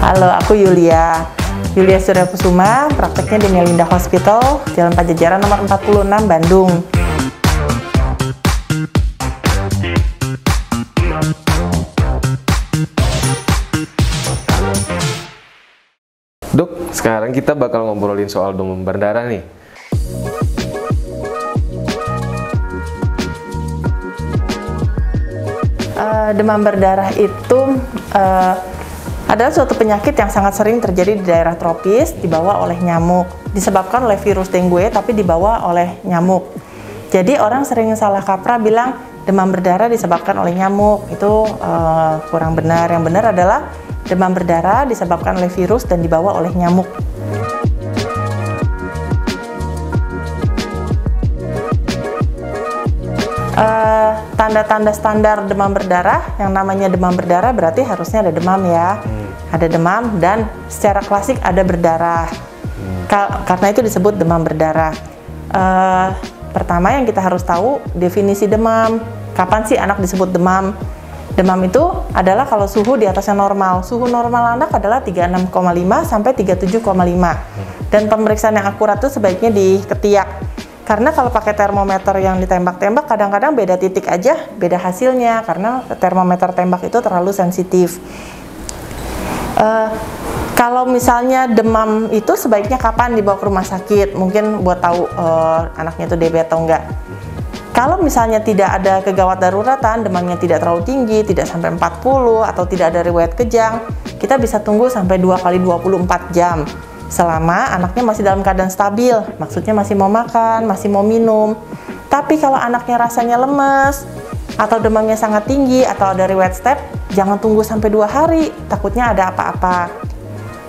Halo, aku Yulia Suryakusuma, prakteknya di Melinda Hospital, Jalan Pajajaran nomor 46, Bandung. Dok, sekarang kita bakal ngobrolin soal demam berdarah nih. Demam berdarah itu adalah suatu penyakit yang sangat sering terjadi di daerah tropis, dibawa oleh nyamuk. Disebabkan oleh virus dengue, tapi dibawa oleh nyamuk. Jadi orang sering salah kaprah bilang demam berdarah disebabkan oleh nyamuk. Itu kurang benar. Yang benar adalah demam berdarah disebabkan oleh virus dan dibawa oleh nyamuk. Tanda-tanda standar demam berdarah, yang namanya demam berdarah berarti harusnya ada demam ya. Ada demam dan secara klasik ada berdarah. Karena itu disebut demam berdarah. Pertama yang kita harus tahu definisi demam. Kapan sih anak disebut demam? Demam itu adalah kalau suhu di atasnya normal. Suhu normal anak adalah 36,5 sampai 37,5. Dan pemeriksaan yang akurat itu sebaiknya di ketiak. Karena kalau pakai termometer yang ditembak-tembak, kadang-kadang beda titik aja, beda hasilnya. Karena termometer tembak itu terlalu sensitif. Kalau misalnya demam itu sebaiknya kapan dibawa ke rumah sakit? Mungkin buat tahu anaknya itu DB atau enggak. Kalau misalnya tidak ada kegawat daruratan, demamnya tidak terlalu tinggi, tidak sampai 40 atau tidak ada riwayat kejang, kita bisa tunggu sampai 2 kali 24 jam. Selama anaknya masih dalam keadaan stabil, maksudnya masih mau makan, masih mau minum. Tapi kalau anaknya rasanya lemes, atau demamnya sangat tinggi, atau ada riwayat step, jangan tunggu sampai 2 hari, takutnya ada apa-apa.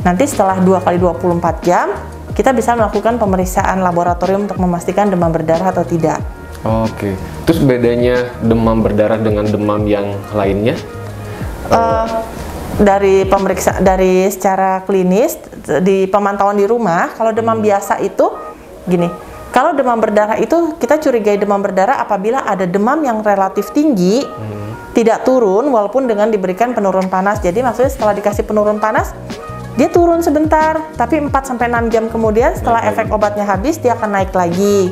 Nanti setelah 2 kali 24 jam, kita bisa melakukan pemeriksaan laboratorium untuk memastikan demam berdarah atau tidak. Oke, terus bedanya demam berdarah dengan demam yang lainnya? Dari secara klinis, di pemantauan di rumah, kalau demam biasa itu gini, kalau demam berdarah itu kita curigai demam berdarah apabila ada demam yang relatif tinggi, tidak turun walaupun dengan diberikan penurun panas. Jadi maksudnya setelah dikasih penurun panas, dia turun sebentar, tapi 4-6 jam kemudian setelah efek obatnya habis, dia akan naik lagi.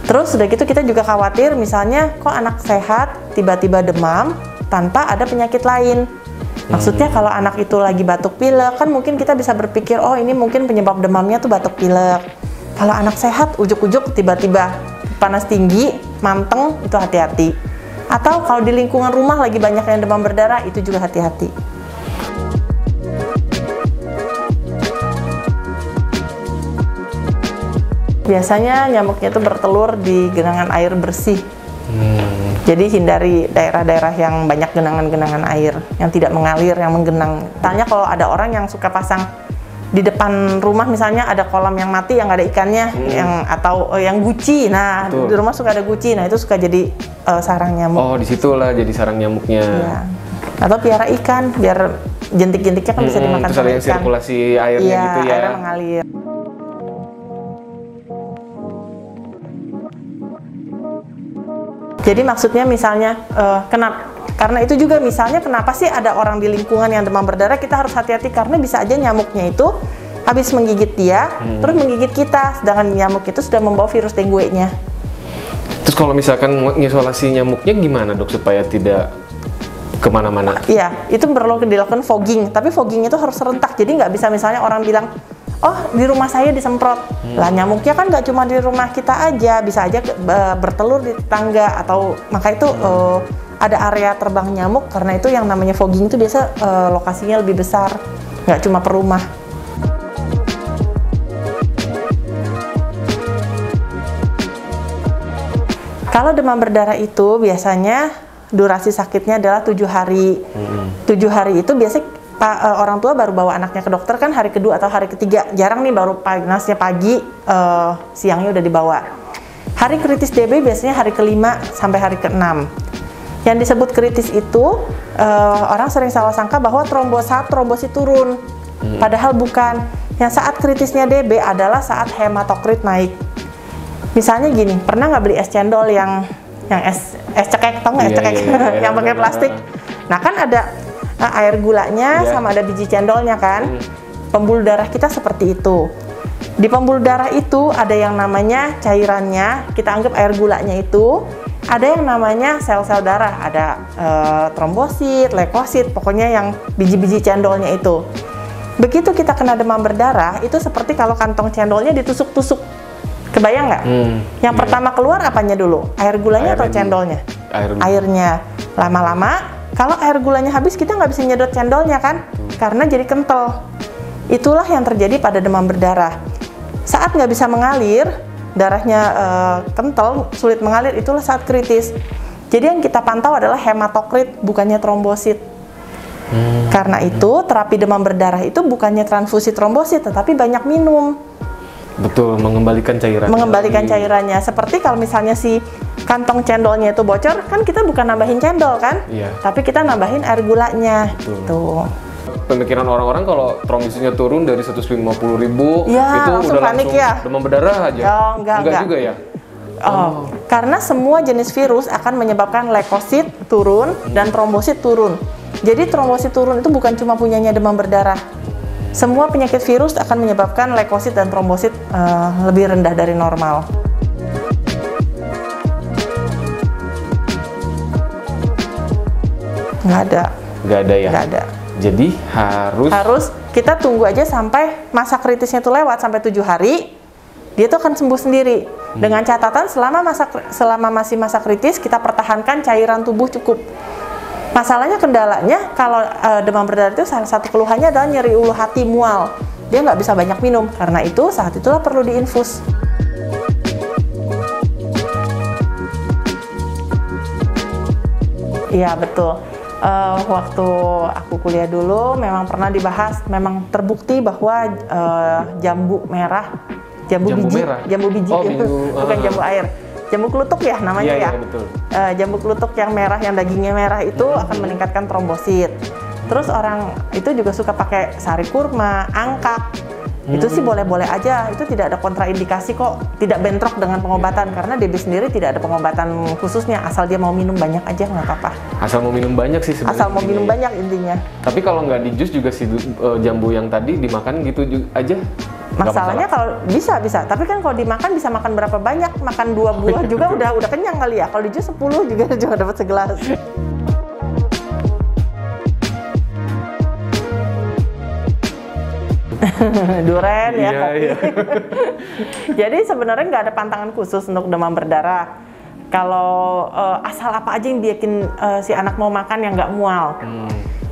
Terus udah gitu kita juga khawatir misalnya kok anak sehat tiba-tiba demam tanpa ada penyakit lain. Maksudnya kalau anak itu lagi batuk pilek, kan mungkin kita bisa berpikir, oh ini mungkin penyebab demamnya tuh batuk pilek. Kalau anak sehat, ujuk-ujuk tiba-tiba panas tinggi, manteng, itu hati-hati. Atau kalau di lingkungan rumah lagi banyak yang demam berdarah, itu juga hati-hati. Biasanya nyamuknya itu bertelur di genangan air bersih. Jadi hindari daerah-daerah yang banyak genangan-genangan air yang tidak mengalir, yang menggenang. Misalnya kalau ada orang yang suka pasang di depan rumah, misalnya ada kolam yang mati yang nggak ada ikannya, atau yang guci. Nah, betul. Di rumah suka ada guci. Nah, itu suka jadi sarang nyamuk. Oh, disitulah jadi sarang nyamuknya. Iya. Atau piara ikan, biar jentik-jentiknya kan bisa dimakan sama ikan. Sirkulasi airnya gitu ya. Airnya mengalir. Jadi maksudnya misalnya karena itu juga misalnya kenapa sih ada orang di lingkungan yang demam berdarah, kita harus hati-hati karena bisa aja nyamuknya itu habis menggigit dia, terus menggigit kita, sedangkan nyamuk itu sudah membawa virus dengue-nya. Terus kalau misalkan mengisolasi nyamuknya gimana dok supaya tidak kemana-mana? Iya, itu perlu dilakukan fogging, tapi fogging itu harus serentak, jadi nggak bisa misalnya orang bilang, oh di rumah saya disemprot. Lah nyamuknya kan nggak cuma di rumah kita aja, bisa aja bertelur di tetangga, atau maka itu ada area terbang nyamuk. Karena itu yang namanya fogging itu biasa lokasinya lebih besar, nggak cuma per rumah. Kalau demam berdarah itu biasanya durasi sakitnya adalah 7 hari. 7 hari itu biasanya orang tua baru bawa anaknya ke dokter kan hari kedua atau hari ketiga. Jarang nih baru panasnya pagi, siangnya udah dibawa. Hari kritis DB biasanya hari ke-5 sampai hari ke-6. Yang disebut kritis itu orang sering salah sangka bahwa trombosit turun. Padahal bukan. Yang saat kritisnya DB adalah saat hematokrit naik. Misalnya gini, pernah nggak beli es cendol yang es es cekek, tau nggak es Iya, cekek iya, iya, yang pakai iya. plastik. Nah kan ada air gulanya Iya. sama ada biji cendolnya kan. Pembuluh darah kita seperti itu. Di pembuluh darah itu ada yang namanya cairannya, kita anggap air gulanya itu. Ada yang namanya sel-sel darah, ada trombosit, leukosit, pokoknya yang biji-biji cendolnya itu. Begitu kita kena demam berdarah, itu seperti kalau kantong cendolnya ditusuk-tusuk. Kebayang nggak? Yang iya. pertama keluar apanya dulu? Air gulanya atau Airnya dulu. cendolnya? Airnya. Airnya. Lama-lama, kalau air gulanya habis kita nggak bisa nyedot cendolnya kan? Karena jadi kental. Itulah yang terjadi pada demam berdarah. Saat nggak bisa mengalir, darahnya kental, sulit mengalir, itulah saat kritis. Jadi yang kita pantau adalah hematokrit, bukannya trombosit. Karena itu terapi demam berdarah itu bukannya transfusi trombosit, tetapi banyak minum. Betul, mengembalikan cairan. Mengembalikan cairannya. Seperti kalau misalnya si kantong cendolnya itu bocor, kan kita bukan nambahin cendol kan? Iya. Tapi kita nambahin air gulanya. Gitu. Pemikiran orang-orang kalau trombositnya turun dari 150.000 Ya, itu langsung udah panik langsung ya. demam berdarah aja. Oh, enggak. juga ya. Oh, karena semua jenis virus akan menyebabkan leukosit turun dan trombosit turun. Jadi trombosit turun itu bukan cuma punyanya demam berdarah. Semua penyakit virus akan menyebabkan leukosit dan trombosit lebih rendah dari normal. Nggak ada. Ya. Nggak ada. Jadi harus Kita tunggu aja sampai masa kritisnya itu lewat sampai 7 hari. Dia tuh akan sembuh sendiri. Dengan catatan selama masih masa kritis kita pertahankan cairan tubuh cukup. Masalahnya kendalanya kalau demam berdarah itu salah satu keluhannya adalah nyeri ulu hati, mual. Dia nggak bisa banyak minum. Karena itu saat itulah perlu diinfus. Iya betul. Waktu aku kuliah dulu memang pernah dibahas, memang terbukti bahwa jambu merah, jambu biji, merah? jambu biji, Oh, bukan jambu air, jambu klutuk ya namanya Iya, ya. iya, betul. Jambu klutuk yang merah, yang dagingnya merah itu akan meningkatkan trombosit. Terus orang itu juga suka pakai sari kurma, angkak. Itu sih boleh-boleh aja, itu tidak ada kontraindikasi kok, tidak bentrok dengan pengobatan karena DB sendiri tidak ada pengobatan khususnya, asal dia mau minum banyak aja nggak apa-apa. asal mau minum banyak sih sebenarnya. Asal mau minum intinya ya. banyak intinya. Tapi kalau nggak di jus juga si jambu yang tadi dimakan gitu aja. Nggak Masalahnya kalau bisa, tapi kan kalau dimakan bisa makan berapa banyak, makan 2 buah juga udah kenyang kali ya. Kalau di jus 10 juga cuma dapat segelas. Duren ya, Iya, kopi. iya. Jadi sebenarnya nggak ada pantangan khusus untuk demam berdarah. Kalau asal apa aja yang bikin si anak mau makan yang nggak mual.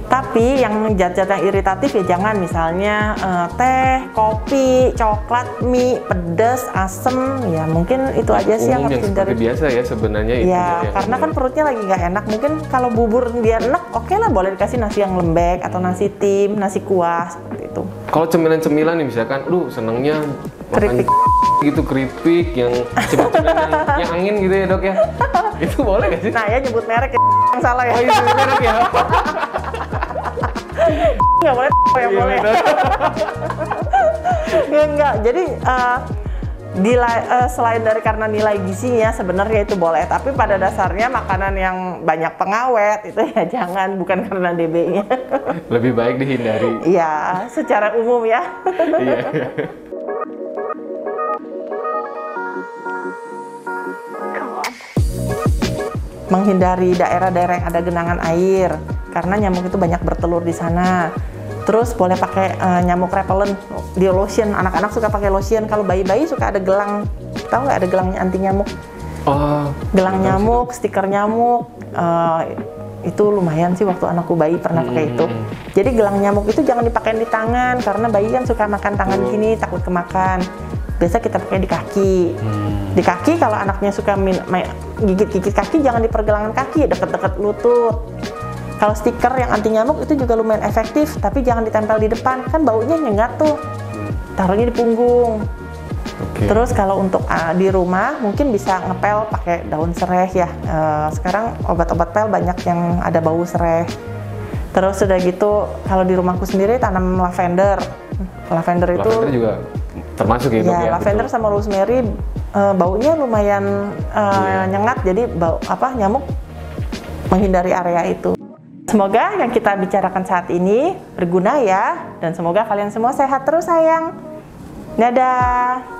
Tapi yang zat-zat yang iritatif ya jangan, misalnya teh, kopi, coklat, mie, pedas, asem, ya mungkin itu aja sih yang Umum harus yang seperti dihindari. biasa ya sebenarnya itu. Ya, karena kan perutnya lagi nggak enak. Mungkin kalau bubur dia enak, oke lah boleh dikasih nasi yang lembek atau nasi tim, nasi kuah seperti itu. Kalau cemilan-cemilan nih misalkan, senengnya makan Keripik. gitu keripik yang cemilan yang angin gitu ya dok ya. Itu boleh gak sih? Nah ya nyebut merek yang salah ya. Oh itu merek ya. Nggak boleh yang Iya, boleh. benar. Enggak. Jadi selain dari karena nilai gizinya sebenarnya itu boleh, tapi pada dasarnya makanan yang banyak pengawet itu ya jangan, bukan karena DB-nya. Lebih baik dihindari. Iya, secara umum ya. Iya. Menghindari daerah-daerah yang ada genangan air karena nyamuk itu banyak bertelur di sana. Terus boleh pakai nyamuk repellent di lotion. Anak-anak suka pakai lotion. Kalau bayi-bayi suka ada gelang. Tahu nggak ada gelangnya anti nyamuk? Oh. Gelang nyamuk, stiker nyamuk. Itu lumayan sih waktu anakku bayi pernah pakai itu. Jadi gelang nyamuk itu jangan dipakai di tangan karena bayi kan suka makan tangan gini, takut kemakan. Biasa kita pakai di kaki. Di kaki kalau anaknya suka gigit-gigit kaki jangan di pergelangan kaki, deket-deket lutut. Kalau stiker yang anti nyamuk itu juga lumayan efektif, tapi jangan ditempel di depan, kan baunya nyengat tuh. Taruhnya di punggung. Oke. Terus kalau untuk di rumah mungkin bisa ngepel pakai daun sereh ya. Sekarang obat-obat pel banyak yang ada bau sereh. Terus udah gitu kalau di rumahku sendiri tanam lavender. Lavender itu Lavender juga termasuk ya dok ya? lavender betul. sama rosemary baunya lumayan nyengat, jadi nyamuk menghindari area itu. Semoga yang kita bicarakan saat ini berguna ya, dan semoga kalian semua sehat terus sayang. Dadah.